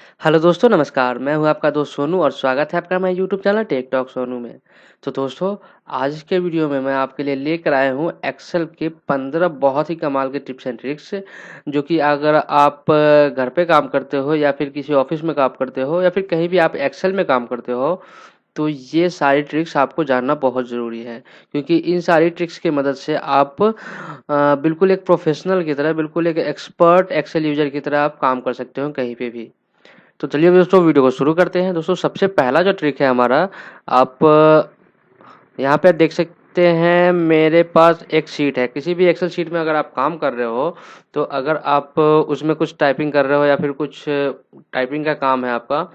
Hello दोस्तों नमस्कार, मैं हूं आपका दोस्त सोनू और स्वागत है आपका हमारे YouTube channel tech talk Sonu में। तो दोस्तों, आज के वीडियो में मैं आपके लिए लेकर आया हूं एक्सेल के 15 बहुत ही कमाल के टिप्स एंड ट्रिक्स, जो कि अगर आप घर पे काम करते हो या फिर किसी ऑफिस में काम करते हो या फिर कहीं भी आप एक्सेल में काम करते हो, तो ये सारी ट्रिक्स आपको जानना बहुत ज़रूरी है। क्योंकि इन सारी ट्रिक्स की मदद से आप बिल्कुल एक प्रोफेशनल की तरह, बिल्कुल एक एक्सपर्ट एक्सेल यूजर की तरह आप काम कर सकते हो कहीं पे भी। तो चलिए दोस्तों, वीडियो को शुरू करते हैं। दोस्तों, सबसे पहला जो ट्रिक है हमारा, आप यहाँ पे देख सकते हैं मेरे पास एक शीट है। किसी भी एक्सेल शीट में अगर आप काम कर रहे हो, तो अगर आप उसमें कुछ टाइपिंग कर रहे हो या फिर कुछ टाइपिंग का काम है आपका,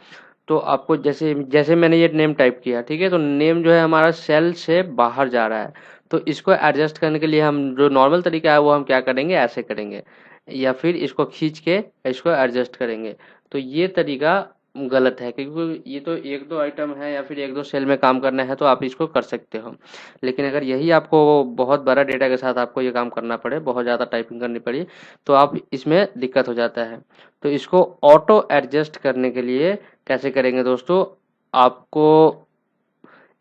तो आपको जैसे जैसे मैंने ये नेम टाइप किया, ठीक है, तो नेम जो है हमारा सेल से बाहर जा रहा है। तो इसको एडजस्ट करने के लिए हम जो नॉर्मल तरीका है वो हम क्या करेंगे, ऐसे करेंगे, या फिर इसको खींच के इसको एडजस्ट करेंगे। तो ये तरीका गलत है, क्योंकि ये तो एक दो आइटम है या फिर एक दो सेल में काम करना है तो आप इसको कर सकते हो। लेकिन अगर यही आपको बहुत बड़ा डेटा के साथ आपको ये काम करना पड़े, बहुत ज़्यादा टाइपिंग करनी पड़ी, तो आप इसमें दिक्कत हो जाता है। तो इसको ऑटो एडजस्ट करने के लिए कैसे करेंगे दोस्तों, आपको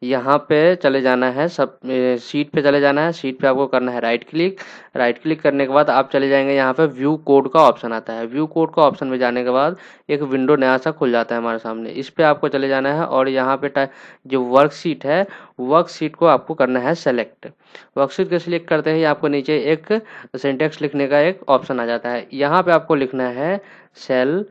यहाँ पे चले जाना है, सब शीट पे चले जाना है। शीट पे आपको करना है राइट क्लिक। राइट क्लिक करने के बाद आप चले जाएंगे, यहाँ पे व्यू कोड का ऑप्शन आता है। व्यू कोड का ऑप्शन में जाने के बाद एक विंडो नया सा खुल जाता है हमारे सामने। इस पे आपको चले जाना है और यहाँ पे जो वर्कशीट है, वर्कशीट को आपको करना है सेलेक्ट। वर्कशीट को सिलेक्ट करते ही आपको नीचे एक सिंटेक्स लिखने का एक ऑप्शन आ जाता है। यहाँ पे आपको लिखना है सेल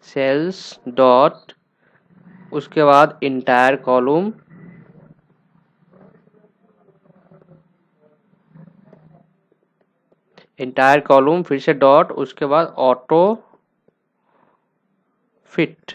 सेल्स डॉट, उसके बाद इंटायर कॉलम, इंटायर कॉलम, फिर से डॉट, उसके बाद ऑटो फिट,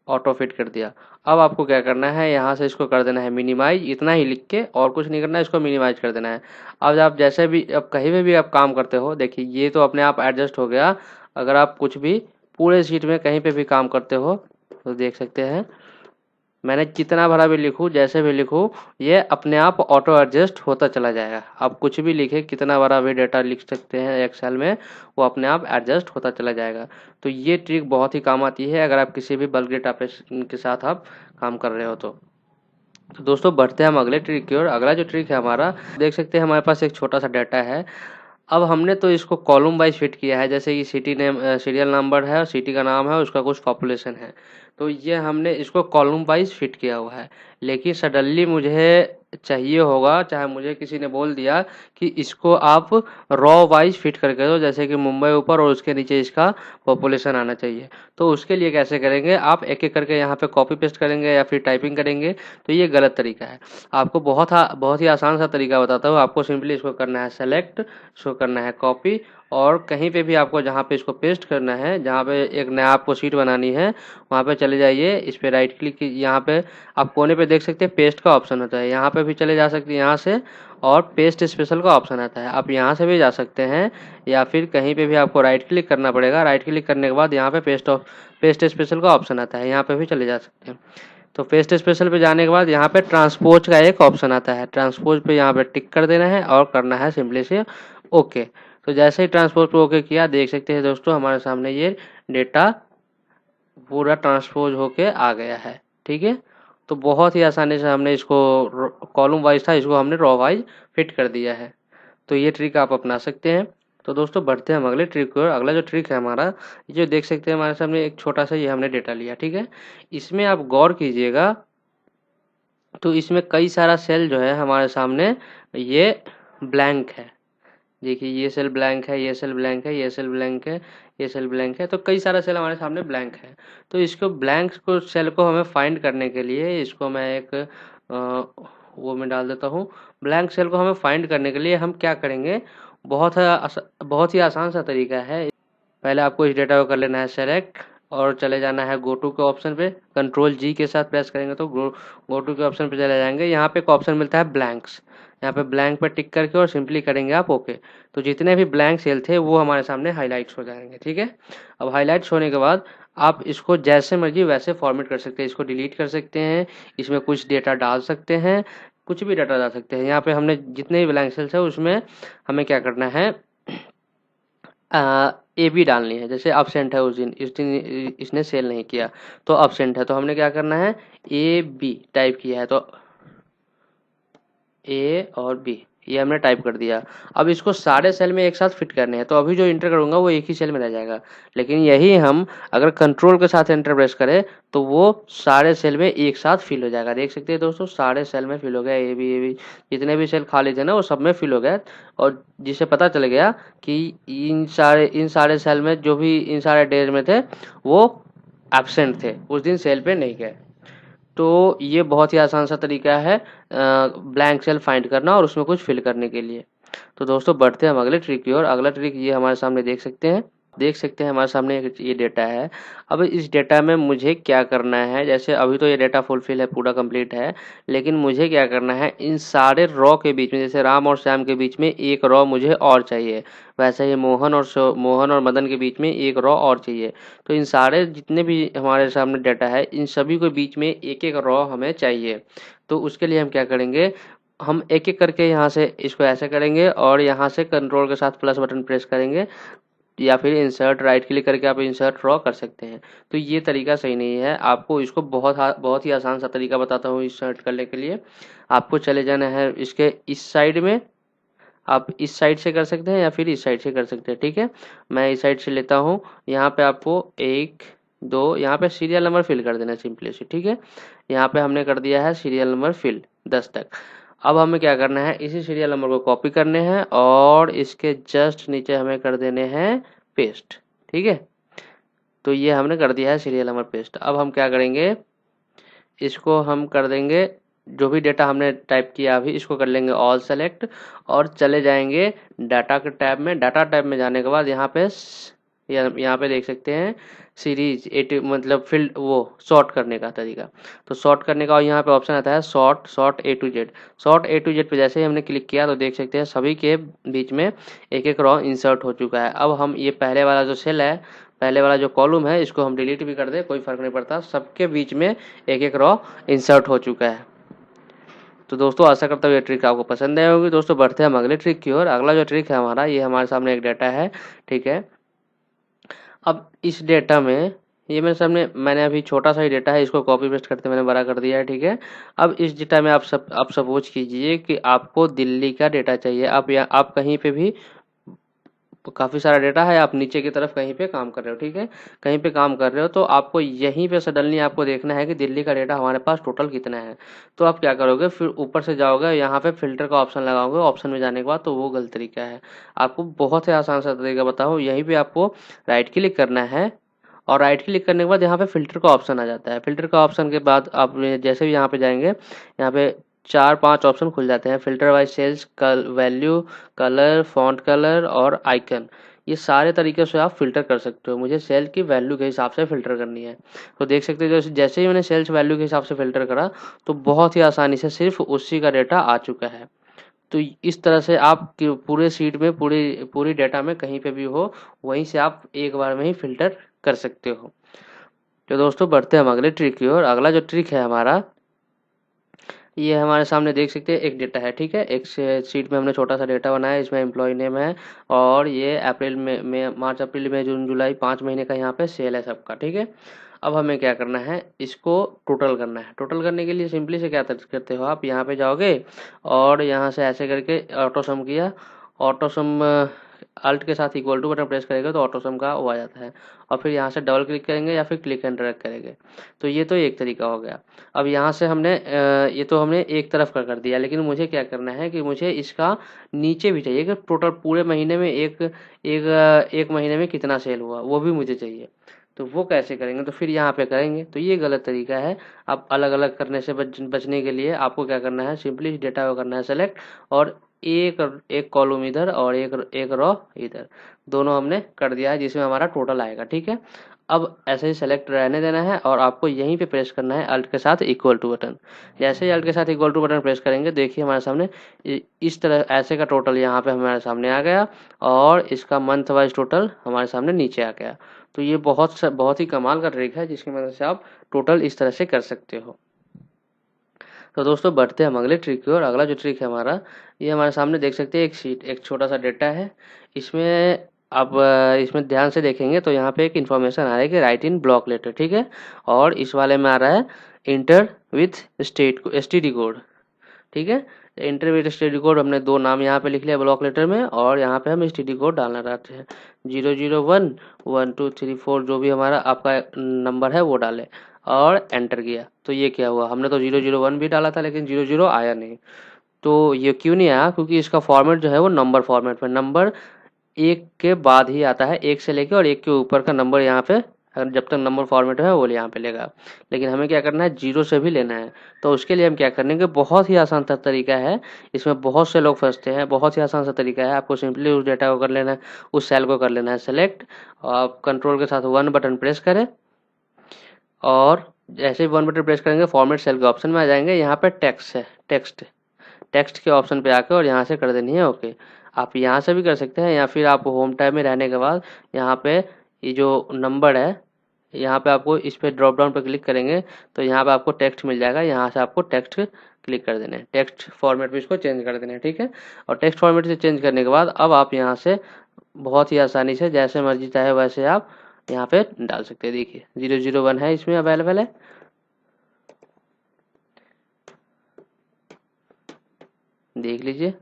ऑटो फिट कर दिया। अब आपको क्या करना है, यहाँ से इसको कर देना है मिनिमाइज, इतना ही लिख के, और कुछ नहीं करना है, इसको मिनिमाइज कर देना है। अब आप जैसे भी, अब कहीं पे भी आप काम करते हो, देखिए ये तो अपने आप एडजस्ट हो गया। अगर आप कुछ भी पूरे शीट में कहीं पे भी काम करते हो, तो देख सकते हैं मैंने कितना भरा भी लिखूँ, जैसे भी लिखूँ, ये अपने आप ऑटो एडजस्ट होता चला जाएगा। आप कुछ भी लिखें, कितना बड़ा भी डेटा लिख सकते हैं एक्सेल में, वो अपने आप एडजस्ट होता चला जाएगा। तो ये ट्रिक बहुत ही काम आती है अगर आप किसी भी बल्क डेटा के साथ आप काम कर रहे हो तो दोस्तों, बढ़ते हैं हम अगले ट्रिक की ओर। अगला जो ट्रिक है हमारा, देख सकते हैं हमारे पास एक छोटा सा डाटा है। अब हमने तो इसको कॉलम वाइज फिट किया है, जैसे कि सिटी नेम, सीरियल नंबर है और सिटी का नाम है, उसका कुछ पॉपुलेशन है। तो ये हमने इसको कॉलम वाइज फिट किया हुआ है। लेकिन सडनली मुझे चाहिए होगा, चाहे मुझे किसी ने बोल दिया कि इसको आप रॉ वाइज फिट करके दो, जैसे कि मुंबई ऊपर और उसके नीचे इसका पॉपुलेशन आना चाहिए। तो उसके लिए कैसे करेंगे, आप एक एक करके यहाँ पे कॉपी पेस्ट करेंगे या फिर टाइपिंग करेंगे, तो ये गलत तरीका है। आपको बहुत ही आसान सा तरीका बताता हूँ। आपको सिंपली इसको करना है सेलेक्ट, इसको करना है कॉपी, और कहीं पे भी आपको जहाँ पे इसको पेस्ट करना है, जहाँ पे एक नया आपको शीट बनानी है, वहाँ पे चले जाइए। इस पे राइट क्लिक की, यहाँ पे आप कोने पे देख सकते हैं पेस्ट का ऑप्शन होता है, यहाँ पे भी चले जा सकते हैं यहाँ से। और पेस्ट स्पेशल का ऑप्शन आता है, आप यहाँ से भी जा सकते हैं, या फिर कहीं पे भी आपको राइट क्लिक करना पड़ेगा। राइट क्लिक करने के बाद यहाँ पे पेस्ट स्पेशल का ऑप्शन आता है, यहाँ पे भी चले जा सकते हैं। तो पेस्ट स्पेशल पे जाने के बाद यहाँ पे ट्रांसपोज का एक ऑप्शन आता है, ट्रांसपोज पे यहाँ पे टिक कर देना है और करना है सिंपली से ओके। तो जैसे ही ट्रांसपोज पे ओके किया, देख सकते हैं दोस्तों हमारे सामने ये डेटा पूरा ट्रांसपोज होके आ गया है, ठीक है। तो बहुत ही आसानी से हमने इसको, कॉलम वाइज था, इसको हमने रॉ वाइज फिट कर दिया है। तो ये ट्रिक आप अपना सकते हैं। तो दोस्तों, बढ़ते हैं हम अगले ट्रिक की ओर। अगला जो ट्रिक है हमारा, ये जो देख सकते हैं हमारे सामने एक छोटा सा ये हमने डेटा लिया, ठीक है। इसमें आप गौर कीजिएगा, तो इसमें कई सारा सेल जो है हमारे सामने, ये ब्लैंक है। देखिए ये सेल ब्लैंक है, ये सेल ब्लैंक है, ये सेल ब्लैंक है, ये सेल ब्लैंक है। तो कई सारा सेल हमारे सामने ब्लैंक है। तो इसको ब्लैंक को सेल को हमें फाइंड करने के लिए, इसको मैं एक वो में डाल देता हूँ। ब्लैंक सेल को हमें फाइंड करने के लिए हम क्या करेंगे, बहुत ही आसान सा तरीका है। पहले आपको इस डेटा को कर लेना है सेलेक्ट, और चले जाना है गो टू के ऑप्शन पे। कंट्रोल जी के साथ प्रेस करेंगे तो गो टू के ऑप्शन पे चले जाएंगे। यहाँ पे एक ऑप्शन मिलता है ब्लैंक्स, यहाँ पे ब्लैंक पे टिक करके और सिंपली करेंगे आप ओके। तो जितने भी ब्लैंक सेल थे वो हमारे सामने हाईलाइट्स हो जाएंगे, ठीक है। अब हाईलाइट्स होने के बाद आप इसको जैसे मर्जी वैसे फॉर्मेट कर सकते हैं, इसको डिलीट कर सकते हैं, इसमें कुछ डेटा डाल सकते हैं, कुछ भी डाटा डाल सकते हैं। यहाँ पे हमने जितने भी ब्लैंक सेल्स है उसमें हमें क्या करना है, ए बी डालनी है। जैसे अब्सेंट है, उस दिन इस दिन इसने सेल नहीं किया तो अब्सेंट है, तो हमने क्या करना है ए बी टाइप किया है, तो ए और बी ये हमने टाइप कर दिया। अब इसको सारे सेल में एक साथ फिट करने हैं, तो अभी जो इंटर करूंगा वो एक ही सेल में रह जाएगा, लेकिन यही हम अगर कंट्रोल के साथ एंटर प्रेस करें तो वो सारे सेल में एक साथ फिल हो जाएगा। देख सकते हैं दोस्तों, सारे सेल में फिल हो गया, ए बी जितने भी सेल खाली थे ना वो सब में फिल हो गया, और जिससे पता चल गया कि इन सारे सेल में जो भी इन सारे डेज में थे वो एब्सेंट थे, उस दिन सेल पे नहीं गए। तो ये बहुत ही आसान सा तरीका है ब्लैंक सेल फाइंड करना और उसमें कुछ फिल करने के लिए। तो दोस्तों बढ़ते हैं हम अगले ट्रिक की ओर। अगला ट्रिक ये हमारे सामने देख सकते हैं हमारे सामने एक ये डेटा है। अब इस डेटा में मुझे क्या करना है, जैसे अभी तो ये डेटा फुलफिल है, पूरा कंप्लीट है, लेकिन मुझे क्या करना है इन सारे रॉ के बीच में, जैसे राम और श्याम के बीच में एक रॉ मुझे और चाहिए, वैसे ही मोहन और मदन के बीच में एक रॉ और चाहिए। तो इन सारे जितने भी हमारे सामने डाटा है इन सभी के बीच में एक एक रॉ हमें चाहिए। तो उसके लिए हम क्या करेंगे, हम एक एक करके यहाँ से इसको ऐसे करेंगे और यहाँ से कंट्रोल के साथ प्लस बटन प्रेस करेंगे, या फिर इंसर्ट राइट क्लिक करके आप इंसर्ट ड्रॉ कर सकते हैं। तो ये तरीका सही नहीं है, आपको इसको बहुत ही आसान सा तरीका बताता हूँ इंसर्ट करने के लिए। आपको चले जाना है इसके इस साइड में, आप इस साइड से कर सकते हैं या फिर इस साइड से कर सकते हैं, ठीक है। मैं इस साइड से लेता हूँ। यहाँ पे आपको एक दो, यहाँ पे सीरियल नंबर फिल कर देना सिंपली से, ठीक है। यहाँ पे हमने कर दिया है सीरियल नंबर फिल 10 तक। अब हमें क्या करना है, इसी सीरियल नंबर को कॉपी करने हैं और इसके जस्ट नीचे हमें कर देने हैं पेस्ट, ठीक है। तो ये हमने कर दिया है सीरियल नंबर पेस्ट। अब हम क्या करेंगे, इसको हम कर देंगे, जो भी डेटा हमने टाइप किया अभी इसको कर लेंगे ऑल सेलेक्ट, और चले जाएंगे डाटा के टैब में। डाटा टैब में जाने के बाद यहाँ पे देख सकते हैं सीरीज एट, मतलब फील्ड वो सॉर्ट करने का तरीका। तो सॉर्ट करने का, और यहाँ पे ऑप्शन आता है sort A to Z. Sort A to Z पे जैसे ही हमने क्लिक किया तो देख सकते हैं सभी के बीच में एक एक रॉ इंसर्ट हो चुका है। अब हम ये पहले वाला जो सेल है, पहले वाला जो कॉलम है, इसको हम डिलीट भी कर दे कोई फर्क नहीं पड़ता, सबके बीच में एक एक रॉ इंसर्ट हो चुका है। तो दोस्तों आशा करता हूँ ये ट्रिक आपको पसंद आई होगी। दोस्तों बढ़ते हैं हम अगले ट्रिक की ओर। अगला जो ट्रिक है हमारा, ये हमारे सामने एक डेटा है, ठीक है। अब इस डेटा में, ये मेरे सामने मैंने अभी छोटा सा ही डेटा है, इसको कॉपी पेस्ट करते मैंने बड़ा कर दिया है, ठीक है। अब इस डेटा में आप सपोज कीजिए कि आपको दिल्ली का डेटा चाहिए। आप कहीं पे भी, काफ़ी सारा डेटा है, आप नीचे की तरफ कहीं पे काम कर रहे हो, ठीक है। कहीं पे काम कर रहे हो तो आपको यहीं पे सडनली आपको देखना है कि दिल्ली का डेटा हमारे पास टोटल कितना है। तो आप क्या करोगे, फिर ऊपर से जाओगे, यहाँ पे फिल्टर का ऑप्शन लगाओगे, ऑप्शन में जाने के बाद तो वो गलत तरीका है। आपको बहुत ही आसान सा तरीका बताओ, यहीं पे आपको राइट क्लिक करना है, और राइट क्लिक करने के बाद यहाँ पे फिल्टर का ऑप्शन आ जाता है। फिल्टर का ऑप्शन के बाद आप जैसे भी यहाँ पे जाएंगे, यहाँ पे 4-5 ऑप्शन खुल जाते हैं, filter by cells, value, colour, font colour और आइकन। ये सारे तरीके से आप फिल्टर कर सकते हो। मुझे सेल की वैल्यू के हिसाब से फिल्टर करनी है, तो देख सकते हो जैसे ही मैंने सेल्स वैल्यू के हिसाब से फिल्टर करा तो बहुत ही आसानी से सिर्फ उसी का डेटा आ चुका है। तो इस तरह से आप पूरे शीट में, पूरी पूरी डेटा में कहीं पे भी हो, वहीं से आप एक बार में ही फिल्टर कर सकते हो। तो दोस्तों बढ़ते हैं हम अगले ट्रिक की ओर। अगला जो ट्रिक है हमारा, ये हमारे सामने देख सकते हैं एक डेटा है, ठीक है। एक शीट में हमने छोटा सा डेटा बनाया, इसमें एम्प्लॉय नेम है, और ये अप्रैल में मार्च अप्रैल मई जून जुलाई 5 महीने का यहाँ पे सेल है सबका, ठीक है। अब हमें क्या करना है, इसको टोटल करना है। टोटल करने के लिए सिंपली से क्या करते हो, आप यहाँ पे जाओगे और यहाँ से ऐसे करके ऑटो सम किया, ऑटो सम अल्ट के साथ इक्वल टू बटन प्रेस करेंगे तो ऑटो सम का वो आ जाता है, और फिर यहाँ से डबल क्लिक करेंगे या फिर क्लिक एंड ड्रैग करेंगे। तो ये तो एक तरीका हो गया। अब यहाँ से ये तो हमने एक तरफ का कर दिया, लेकिन मुझे क्या करना है कि मुझे इसका नीचे भी चाहिए कि टोटल पूरे महीने में एक महीने में कितना सेल हुआ, वो भी मुझे चाहिए। तो वो कैसे करेंगे, तो फिर यहाँ पे करेंगे, तो ये गलत तरीका है। आप अलग अलग करने से बचने के लिए आपको क्या करना है, सिंपली डेटा को करना है सेलेक्ट, और एक एक कॉलम इधर और एक रो इधर, दोनों हमने कर दिया है, जिसमें हमारा टोटल आएगा, ठीक है। अब ऐसे ही सेलेक्ट रहने देना है और आपको यहीं पे प्रेस करना है अल्ट के साथ इक्वल टू बटन। जैसे ही अल्ट के साथ इक्वल टू बटन प्रेस करेंगे, देखिए हमारे सामने इस तरह ऐसे का टोटल यहाँ पे हमारे सामने आ गया, और इसका मंथ वाइज टोटल हमारे सामने नीचे आ गया। तो ये बहुत ही कमाल का ट्रिक है, जिसकी मदद से आप टोटल इस तरह से कर सकते हो। तो दोस्तों बढ़ते हैं हम अगले ट्रिक की ओर। अगला जो ट्रिक है हमारा, ये हमारे सामने देख सकते हैं एक शीट, एक छोटा सा डेटा है। इसमें आप इसमें ध्यान से देखेंगे तो यहाँ पे एक इन्फॉर्मेशन आ रहा है कि राइट इन ब्लॉक लेटर, ठीक है। और इस वाले में आ रहा है inter with state STD code, ठीक है। इंटरमीडिएट एसटीडी कोड हमने दो नाम यहाँ पे लिख लिया ब्लॉक लेटर में, और यहाँ पे हम एसटीडी कोड डालना चाहते हैं 001 1234, जो भी हमारा आपका नंबर है वो डाले और एंटर किया। तो ये क्या हुआ, हमने तो 001 भी डाला था लेकिन 00 आया नहीं। तो ये क्यों नहीं आया, क्योंकि इसका फॉर्मेट जो है वो नंबर फॉर्मेट में, नंबर एक के बाद ही आता है, एक से लेके और एक के ऊपर का नंबर यहाँ पे, अगर जब तक नंबर फॉर्मेट है वो यहाँ पे लेगा। लेकिन हमें क्या करना है, जीरो से भी लेना है। तो उसके लिए हम क्या करेंगे, बहुत ही आसान सा तरीका है, इसमें बहुत से लोग फंसते हैं। बहुत ही आसान सा तरीका है, आपको सिंपली उस डेटा को कर लेना है, उस सेल को कर लेना है सेलेक्ट, आप कंट्रोल के साथ 1 बटन प्रेस करें, और जैसे ही 1 बटन प्रेस करेंगे फॉर्मेट सेल के ऑप्शन में आ जाएंगे। यहाँ पे टेक्स्ट है, टेक्स्ट टेक्स्ट के ऑप्शन पे आके और यहाँ से कर देनी है ओके। आप यहाँ से भी कर सकते हैं, या फिर आप होम टैब में रहने के बाद यहाँ पे ये जो नंबर है, यहाँ पे आपको इस पे ड्रॉप डाउन पे क्लिक करेंगे तो यहाँ पे आपको टेक्स्ट मिल जाएगा। यहाँ से आपको टेक्स्ट क्लिक कर देना है, टेक्स्ट फॉर्मेट में इसको चेंज कर देना है, ठीक है। और टेक्स्ट फॉर्मेट से चेंज करने के बाद अब आप यहाँ से बहुत ही आसानी से जैसे मर्जी चाहे वैसे आप यहाँ पे डाल सकते हैं। देखिए 001 है, इसमें अवेलेबल है। देख लीजिए,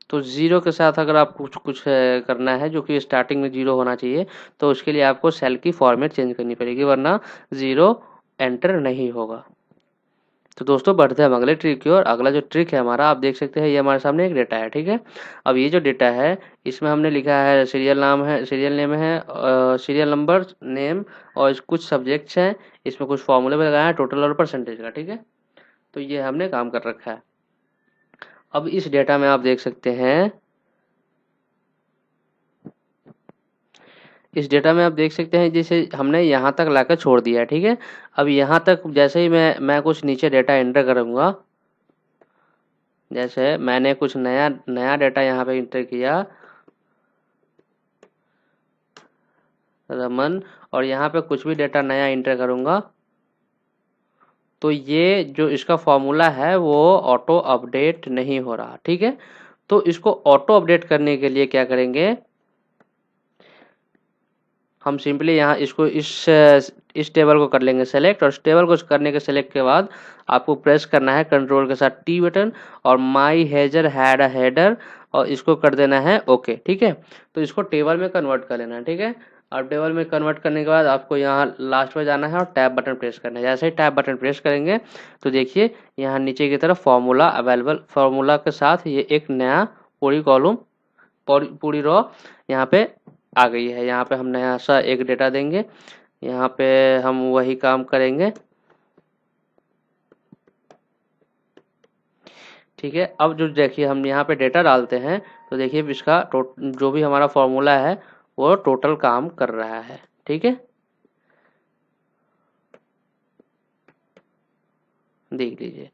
तो ज़ीरो के साथ अगर आपको कुछ कुछ करना है जो कि स्टार्टिंग में ज़ीरो होना चाहिए, तो उसके लिए आपको सेल की फॉर्मेट चेंज करनी पड़ेगी, वरना ज़ीरो एंटर नहीं होगा। तो दोस्तों बढ़ते हैं हम अगले ट्रिक की ओर। अगला जो ट्रिक है हमारा, आप देख सकते हैं ये हमारे सामने एक डेटा है, ठीक है। अब ये जो डेटा है इसमें हमने लिखा है सीरियल नाम है, सीरियल नेम है, सीरियल नंबर नेम, और कुछ सब्जेक्ट्स हैं। इसमें कुछ फॉर्मूले भी लगाए हैं टोटल और परसेंटेज का, ठीक है। तो ये हमने काम कर रखा है। अब इस डेटा में आप देख सकते हैं, इस डेटा में आप देख सकते हैं जैसे हमने यहाँ तक लाकर छोड़ दिया है, ठीक है। अब यहाँ तक जैसे ही मैं कुछ नीचे डेटा एंटर करूँगा, जैसे मैंने कुछ नया नया डेटा यहाँ पे एंटर किया रमन, और यहाँ पे कुछ भी डेटा नया एंटर करूँगा, तो ये जो इसका फॉर्मूला है वो ऑटो अपडेट नहीं हो रहा, ठीक है। तो इसको ऑटो अपडेट करने के लिए क्या करेंगे, हम सिंपली यहाँ इसको इस टेबल को कर लेंगे सेलेक्ट, और इस टेबल को करने के सेलेक्ट के बाद आपको प्रेस करना है कंट्रोल के साथ टी बटन, और माई हेजर हैड अ हेडर, और इसको कर देना है ओके, ठीक है। तो इसको टेबल में कन्वर्ट कर लेना है, ठीक है। और टेबल में कन्वर्ट करने के बाद आपको यहाँ लास्ट में जाना है और टैब बटन प्रेस करना है। जैसे ही टैब बटन प्रेस करेंगे तो देखिए यहाँ नीचे की तरफ फॉर्मूला अवेलेबल, फॉर्मूला के साथ ये एक नया पूरी कॉलम, पूरी रो यहाँ पे आ गई है। यहाँ पे हम नया सा एक डेटा देंगे, यहाँ पे हम वही काम करेंगे, ठीक है। अब जो देखिए हम यहाँ पे डेटा डालते हैं तो देखिए इसका जो भी हमारा फॉर्मूला है वो टोटल काम कर रहा है, ठीक है। देख लीजिए,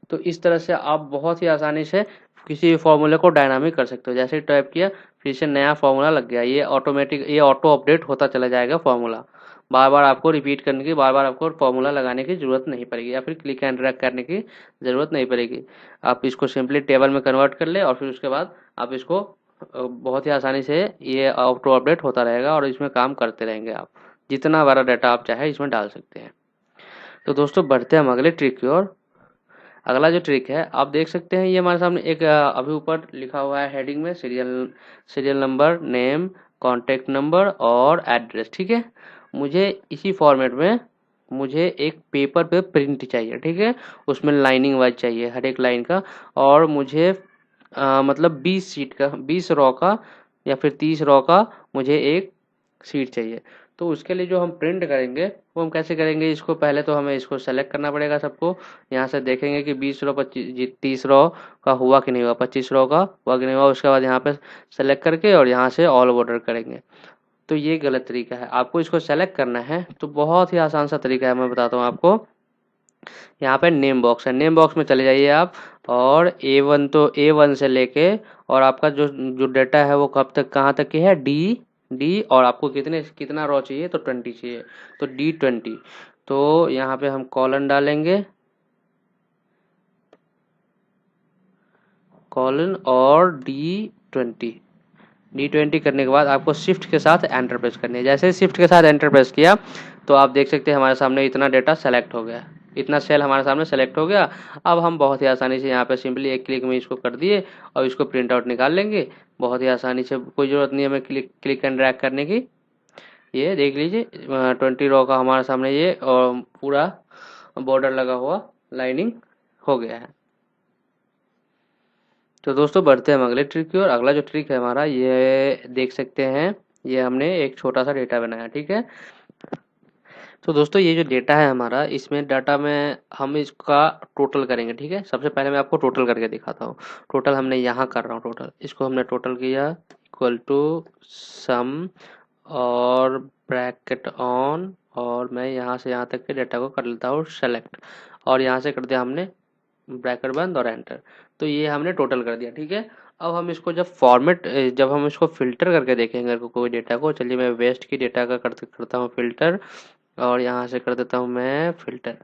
तो इस तरह से आप बहुत ही आसानी से किसी फॉर्मूले को डायनामिक कर सकते हो। जैसे टाइप किया फिर से नया फॉर्मूला लग गया, ये ऑटोमेटिक, ये ऑटो अपडेट होता चला जाएगा फॉर्मूला। बार बार आपको रिपीट करने की, बार बार आपको फॉर्मूला लगाने की जरूरत नहीं पड़ेगी, या फिर क्लिक एंड ड्रैग करने की जरूरत नहीं पड़ेगी। आप इसको सिंपली टेबल में कन्वर्ट कर ले, और फिर उसके बाद आप इसको बहुत ही आसानी से ये ऑटो अपडेट होता रहेगा, और इसमें काम करते रहेंगे आप। जितना बड़ा डाटा आप चाहे इसमें डाल सकते हैं। तो दोस्तों बढ़ते हैं हम अगले ट्रिक की ओर। अगला जो ट्रिक है आप देख सकते हैं, ये हमारे सामने एक अभी ऊपर लिखा हुआ है हेडिंग में serial serial number name contact number और एड्रेस, ठीक है। मुझे इसी फॉर्मेट में मुझे एक पेपर पे प्रिंट चाहिए, ठीक है। उसमें लाइनिंग वाइज चाहिए हर एक लाइन का, और मुझे मतलब 20 सीट का, 20 रो का या फिर 30 रो का मुझे एक सीट चाहिए। तो उसके लिए जो हम प्रिंट करेंगे वो हम कैसे करेंगे, इसको पहले तो हमें इसको सेलेक्ट करना पड़ेगा सबको। यहाँ से देखेंगे कि 20 रो 25 30 रो का हुआ कि नहीं हुआ, 25 रो का हुआ कि नहीं हुआ। उसके बाद यहाँ पे सेलेक्ट करके और यहाँ से ऑल बॉर्डर करेंगे। तो ये गलत तरीका है, आपको इसको सेलेक्ट करना है। तो बहुत ही आसान सा तरीका है, मैं बताता हूँ आपको। यहाँ पे नेम बॉक्स है, नेम बॉक्स में चले जाइए आप, और A1, तो A1 से लेके और आपका जो जो डेटा है वो कब तक कहाँ तक की है, डी, और आपको कितना रो चाहिए, तो 20 चाहिए, तो D20। तो यहाँ पे हम कॉलन डालेंगे, कॉलन और D20 करने के बाद आपको शिफ्ट के साथ एंटर प्रेस करनी है। जैसे ही शिफ्ट के साथ एंटर प्रेस किया तो आप देख सकते हैं हमारे सामने इतना डेटा सेलेक्ट हो गया, इतना सेल हमारे सामने सेलेक्ट हो गया। अब हम बहुत ही आसानी से यहाँ पे सिंपली एक क्लिक में इसको कर दिए और इसको प्रिंट आउट निकाल लेंगे बहुत ही आसानी से, कोई ज़रूरत नहीं है हमें क्लिक एंड ड्रैग करने की। ये देख लीजिए 20 रो का हमारे सामने ये और पूरा बॉर्डर लगा हुआ लाइनिंग हो गया है। तो दोस्तों बढ़ते हैं हम अगले ट्रिक की ओर। अगला जो ट्रिक है हमारा, ये देख सकते हैं, ये हमने एक छोटा सा डेटा बनाया, ठीक है। तो दोस्तों ये जो डेटा है हमारा, इसमें डाटा में हम इसका टोटल करेंगे, ठीक है। सबसे पहले मैं आपको टोटल करके दिखाता हूँ। टोटल हमने यहाँ कर रहा हूँ, टोटल इसको हमने टोटल किया इक्वल टू सम और ब्रैकेट ऑन, और मैं यहाँ से यहाँ तक के डेटा को कर लेता हूँ सेलेक्ट, और यहाँ से कर दिया हमने ब्रैकेट बंद और एंटर। तो ये हमने टोटल कर दिया, ठीक है। अब हम इसको जब हम इसको फिल्टर करके देखेंगे कोई डेटा को, चलिए मैं वेस्ट की डेटा का करता हूँ फिल्टर, और यहाँ से कर देता हूँ मैं फिल्टर।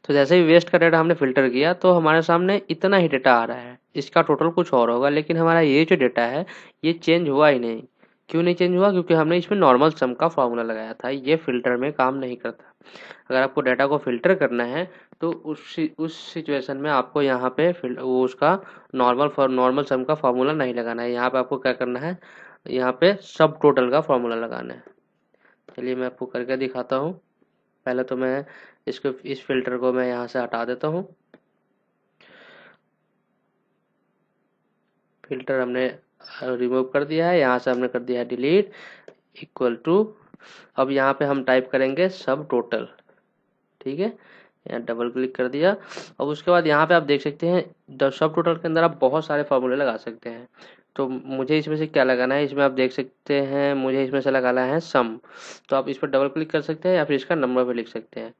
तो जैसे ही वेस्ट का डेटा हमने फिल्टर किया तो हमारे सामने इतना ही डेटा आ रहा है, इसका टोटल कुछ और होगा, लेकिन हमारा ये जो डेटा है ये चेंज हुआ ही नहीं। क्यों नहीं चेंज हुआ? क्योंकि हमने इसमें नॉर्मल सम का फॉर्मूला लगाया था, ये फिल्टर में काम नहीं करता। अगर आपको डाटा को फिल्टर करना है तो उस सिचुएशन में आपको यहाँ पे वो उसका नॉर्मल सम का फॉर्मूला नहीं लगाना है। यहाँ पे आपको क्या करना है, यहाँ पे सब टोटल का फॉर्मूला लगाना है। चलिए मैं आपको करके दिखाता हूँ। पहले तो मैं इस फिल्टर को मैं यहाँ से हटा देता हूँ। फिल्टर हमने रिमूव कर दिया है, यहाँ से हमने कर दिया है डिलीट इक्वल टू। अब यहाँ पे हम टाइप करेंगे सब टोटल, ठीक है। यहाँ डबल क्लिक कर दिया। अब उसके बाद यहाँ पे आप देख सकते हैं सब टोटल के अंदर आप बहुत सारे फॉर्मूले लगा सकते हैं। तो मुझे इसमें से क्या लगाना है, इसमें आप देख सकते हैं मुझे इसमें से लगाना है सम। तो आप इस पर डबल क्लिक कर सकते हैं या फिर इसका नंबर भी लिख सकते हैं।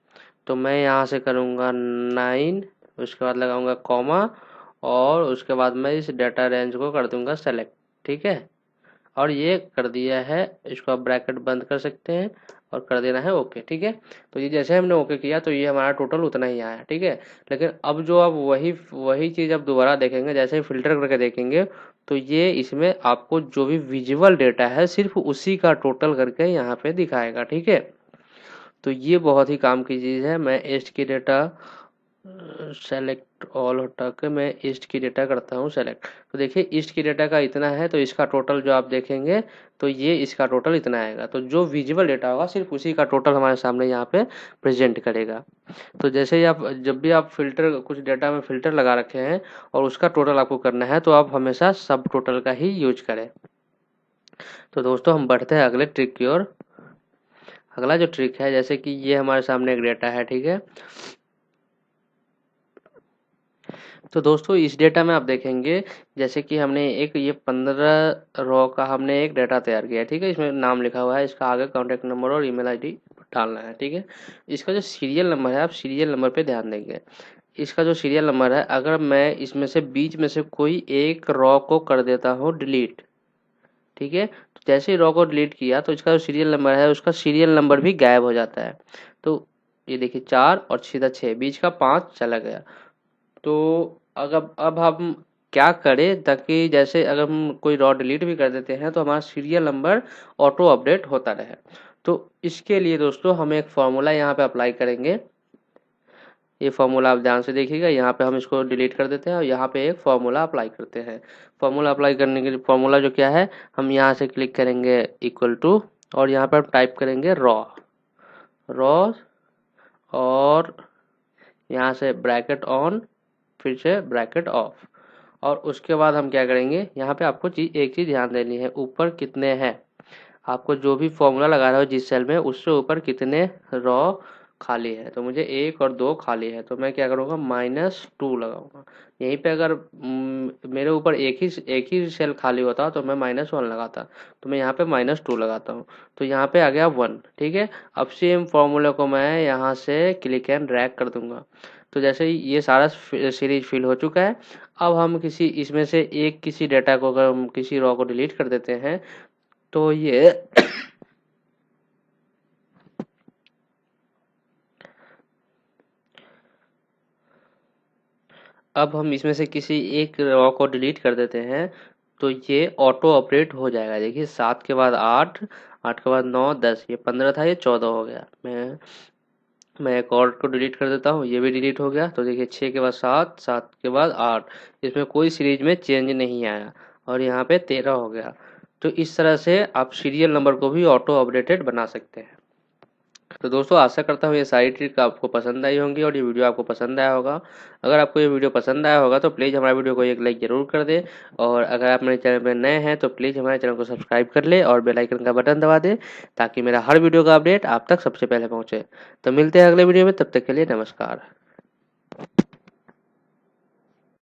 तो मैं यहाँ से करूँगा 9, उसके बाद लगाऊंगा कॉमा, और उसके बाद मैं इस डाटा रेंज को कर दूंगा सेलेक्ट, ठीक है। और ये कर दिया है, इसको आप ब्रैकेट बंद कर सकते हैं और कर देना है ओके, ठीक है। तो ये जैसे हमने ओके किया तो ये हमारा टोटल उतना ही आया, ठीक है। लेकिन अब जो आप वही वही चीज़ आप दोबारा देखेंगे, जैसे ही फिल्टर करके देखेंगे तो ये इसमें आपको जो भी विजुअल डेटा है सिर्फ उसी का टोटल करके यहाँ पे दिखाएगा, ठीक है। तो ये बहुत ही काम की चीज़ है। मैं ईस्ट की डेटा सेलेक्ट ऑल हटा के मैं ईस्ट की डेटा करता हूँ सेलेक्ट। तो देखिए ईस्ट की डेटा का इतना है, तो इसका टोटल जो आप देखेंगे तो ये इसका टोटल इतना आएगा। तो जो विजुअल डेटा होगा सिर्फ उसी का टोटल हमारे सामने यहाँ पे प्रेजेंट करेगा। तो जैसे ही आप जब भी आप फिल्टर कुछ डेटा में फिल्टर लगा रखे हैं और उसका टोटल आपको करना है तो आप हमेशा सब टोटल का ही यूज करें। तो दोस्तों हम बढ़ते हैं अगले ट्रिक की ओर। अगला जो ट्रिक है, जैसे कि ये हमारे सामने एक डेटा है, ठीक है। तो दोस्तों इस डेटा में आप देखेंगे जैसे कि हमने एक ये 15 रो का हमने एक डेटा तैयार किया है, ठीक है। इसमें नाम लिखा हुआ है, इसका आगे कॉन्टैक्ट नंबर और ईमेल आईडी डालना है, ठीक है। इसका जो सीरियल नंबर है, आप सीरियल नंबर पे ध्यान देंगे। इसका जो सीरियल नंबर है, अगर मैं इसमें से बीच में से कोई एक रो को कर देता हूँ डिलीट, ठीक है, तो जैसे ही रो को डिलीट किया तो इसका जो सीरियल नंबर है उसका सीरियल नंबर भी गायब हो जाता है। तो ये देखिए 4 और सीधा 6, बीच का 5 चला गया। तो अगर अब हम क्या करें ताकि जैसे अगर हम कोई रॉ डिलीट भी कर देते हैं तो हमारा सीरियल नंबर ऑटो अपडेट होता रहे। तो इसके लिए दोस्तों हम एक फॉर्मूला यहाँ पे अप्लाई करेंगे। ये फॉर्मूला आप ध्यान से देखिएगा, यहाँ पे हम इसको डिलीट कर देते हैं और यहाँ पे एक फॉर्मूला अप्लाई करते हैं। फॉर्मूला अप्लाई करने के लिए फॉर्मूला जो क्या है, हम यहाँ से क्लिक करेंगे इक्वल टू, और यहाँ पे हम टाइप करेंगे रॉ रॉ, और यहाँ से ब्रैकेट ऑन, फिर से ब्रैकेट ऑफ। और उसके बाद हम क्या करेंगे, यहाँ पे आपको एक चीज़ ध्यान देनी है, ऊपर कितने हैं, आपको जो भी फॉर्मूला लगा रहे हो जिस सेल में उससे ऊपर कितने रॉ खाली है। तो मुझे 1 और 2 खाली है, तो मैं क्या करूँगा -2 लगाऊंगा। यहीं पे अगर मेरे ऊपर एक ही सेल खाली होता तो मैं -1 लगाता, तो मैं यहाँ पे -2 लगाता हूँ। तो यहाँ पे आ गया 1, ठीक है। अब सेम फॉर्मूला को मैं यहाँ से क्लिक एंड ड्रैग कर दूंगा। तो जैसे ही ये सारा सीरीज फिल हो चुका है, अब हम किसी इसमें से एक किसी डेटा को अगर हम किसी रॉ को डिलीट कर देते हैं तो ये अब हम इसमें से किसी एक रॉ को डिलीट कर देते हैं तो ये ऑटो ऑपरेट हो जाएगा। देखिए 7 के बाद 8, 8 के बाद 9, 10, ये 15 था, ये 14 हो गया। मैं एक और को डिलीट कर देता हूँ, ये भी डिलीट हो गया। तो देखिए 6 के बाद 7, 7 के बाद 8, इसमें कोई सीरीज में चेंज नहीं आया और यहाँ पे 13 हो गया। तो इस तरह से आप सीरियल नंबर को भी ऑटो अपडेटेड बना सकते हैं। तो दोस्तों आशा करता हूँ ये सारी ट्रिक आपको पसंद आई होंगी और ये वीडियो आपको पसंद आया होगा। अगर आपको ये वीडियो पसंद आया होगा तो प्लीज़ हमारे वीडियो को एक लाइक ज़रूर कर दें, और अगर आप मेरे चैनल पर नए हैं तो प्लीज़ हमारे चैनल को सब्सक्राइब कर ले और बेल आइकन का बटन दबा दें, ताकि मेरा हर वीडियो का अपडेट आप तक सबसे पहले पहुँचे। तो मिलते हैं अगले वीडियो में, तब तक के लिए नमस्कार।